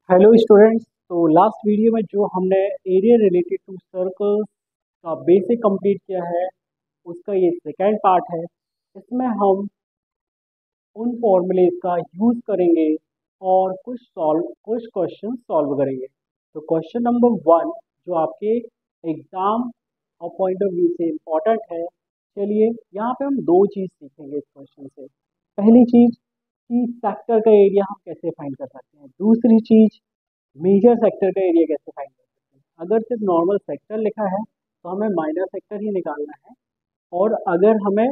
Hello students. तो last video में जो हमने एरिया रिलेटेड टू सर्कल्स का बेसिक कंप्लीट किया है उसका ये सेकेंड पार्ट है। इसमें हम उन फॉर्मूलेज का यूज़ करेंगे और कुछ क्वेश्चन सॉल्व करेंगे। तो क्वेश्चन नंबर 1 जो आपके एग्ज़ाम और पॉइंट ऑफ व्यू से इम्पोर्टेंट है। चलिए यहाँ पे हम दो चीज़ सीखेंगे इस क्वेश्चन से। पहली चीज़ कि सेक्टर का एरिया हम कैसे फाइंड कर सकते हैं। दूसरी चीज़ मेजर सेक्टर का एरिया कैसे फाइंड कर सकते हैं। अगर सिर्फ नॉर्मल सेक्टर लिखा है तो हमें माइनर सेक्टर ही निकालना है, और अगर हमें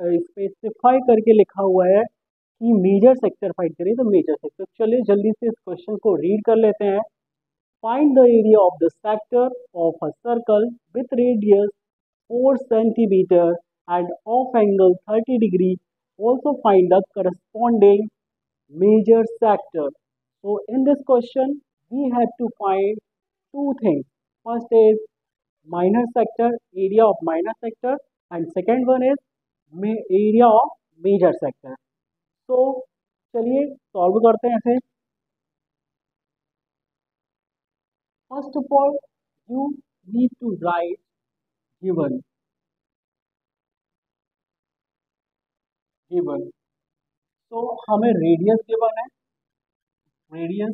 स्पेसिफाई करके लिखा हुआ है कि मेजर सेक्टर फाइंड करें तो मेजर सेक्टर। चलिए जल्दी से इस क्वेश्चन को रीड कर लेते हैं। Find the area of the sector of a circle with radius 4 centimeter and off angle 30 degree. Also find the corresponding major sector. So in this question we have to find two things. First is minor sector, area of minor sector, and second one is area of major sector. So चलिए solve करते हैं ऐसे। First of all you need to write given given. तो हमें radius given है, radius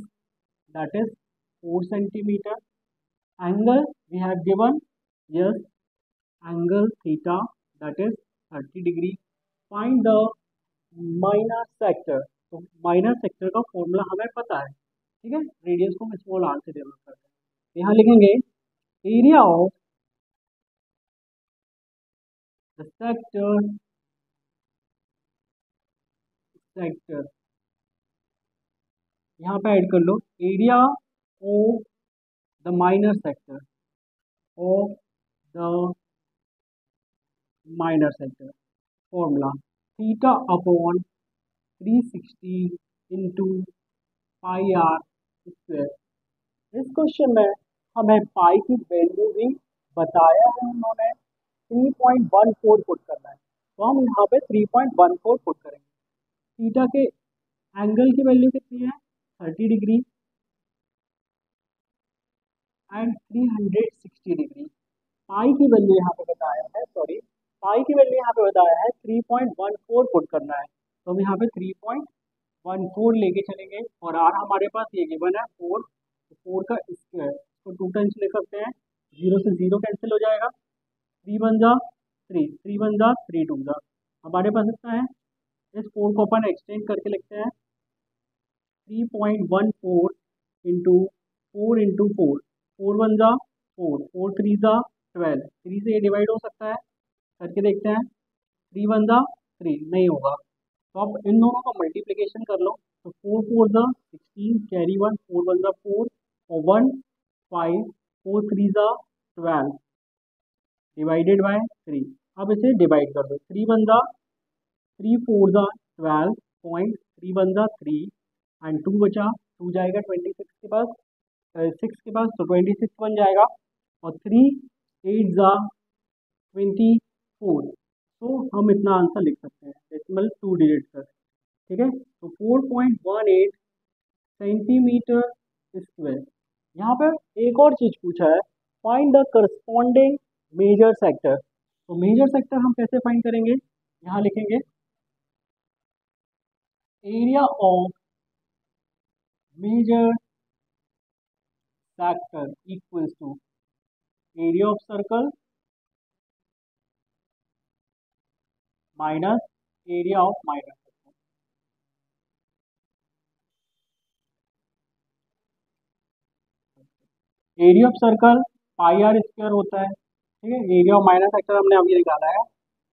that is 4 centimeter. Angle we have given, yes, angle theta that is 30 degree. Find the minor sector. तो minor sector का formula हमें पता है, ठीक है। रेडियस को हम स्मॉल आर से डेवलप करते हैं। यहाँ लिखेंगे एरिया ऑफ द सेक्टर यहाँ पे ऐड कर लो area of the minor sector of the minor sector. Formula theta upon 360 into pi r square. इस क्वेश्चन में हमें पाई की वैल्यू भी बताया है उन्होंने, 3.14 पुट करना है, तो हम यहाँ पे 3.14 पुट करेंगे। थीटा के एंगल की वैल्यू कितनी है, 30 डिग्री एंड 360 डिग्री। पाई की वैल्यू यहाँ पे बताया है, सॉरी, पाई की वैल्यू यहाँ पे बताया है 3.14 पुट करना है, तो हम यहाँ पे 3.14 लेके चलेंगे। और आर हमारे पास ये गिवन है 4, तो 4 का स्क्वायर, तो 2 टाइम्स लिख सकते हैं, 0 से 0 कैंसिल हो जाएगा, 3 वन जा 3, 3 वन जा 3 टू जा, हमारे पास इतना है। इस 4 को अपन एक्सटेंड करके लिखते हैं 3.14 इंटू 4 इंटू 4, 4 वन जा 4, 4 थ्री जा 12, 3 से ये डिवाइड हो सकता है, करके देखते हैं, 3 वन जा 3 नहीं होगा, तो अब इन दोनों का मल्टीप्लिकेशन कर लो। तो 4 4 जा 16, कैरी 1, 4 वन जा 4 और 1 5, 4 थ्री जा 12 डिवाइडेड बाय 3। अब इसे डिवाइड कर दो, 3 वन जा 3 4 जा 12 पॉइंट, 3 वन जा 3 एंड 2 बचा, 2 जाएगा 26 के पास, 6 के पास, तो 26 बन जाएगा, और 3 8 जा 24। तो हम इतना आंसर लिख सकते हैं डेसिमल 2 डिजिट कर, ठीक है। तो 4.18 सेंटीमीटर स्क्वायर। यहाँ पर एक और चीज पूछा है, find the corresponding major sector. तो मेजर सेक्टर हम कैसे फाइंड करेंगे, यहाँ लिखेंगे area of major sector equals to area of circle minus area of minor circle. Area of circle pi r square होता है, ठीक है। एरिया ऑफ माइनर सेक्टर हमने अभी निकाला है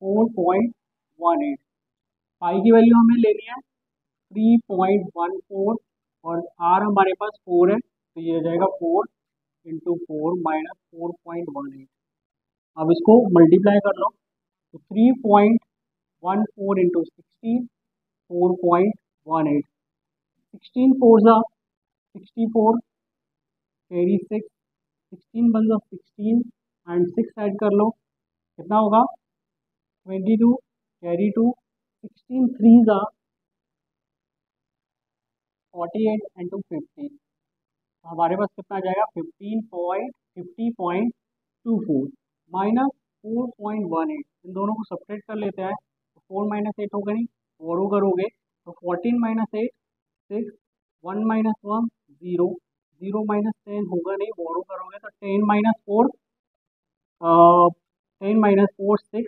4.18। पाई की वैल्यू हमें लेनी है 3.14, और आर हमारे पास 4 है, तो ये हो जाएगा 4 इंटू 4 माइनस 4.18। अब इसको मल्टीप्लाई कर लो, तो 3.14 इंटू 16 4.18, 16 फोर जा 64, कैरी 6, 16 वन जा 16 एंड 6 ऐड कर लो, कितना होगा 22, कैरी 2, 16 थ्री जा 48 एंड 2 50, हमारे पास कितना आ जाएगा 15.50.24 माइनस 4.18। इन दोनों को सब्ट्रैक्ट कर लेते हैं तो 4 माइनस 8 होगा नहीं, बोरो करोगे तो 14 माइनस 8 6, 1 माइनस 1 0, 0 माइनस 10 होगा नहीं, बोरो करोगे तो 10 माइनस 4 6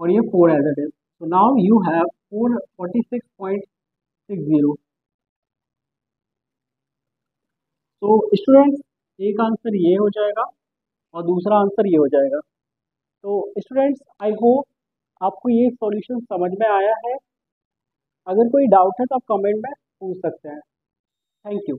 और ये 4 as it is. So now you have 446.60। तो स्टूडेंट्स एक आंसर ये हो जाएगा और दूसरा आंसर ये हो जाएगा। तो स्टूडेंट्स आई होप आपको ये सॉल्यूशन समझ में आया है। अगर कोई डाउट है तो आप कमेंट में पूछ सकते हैं। Thank you.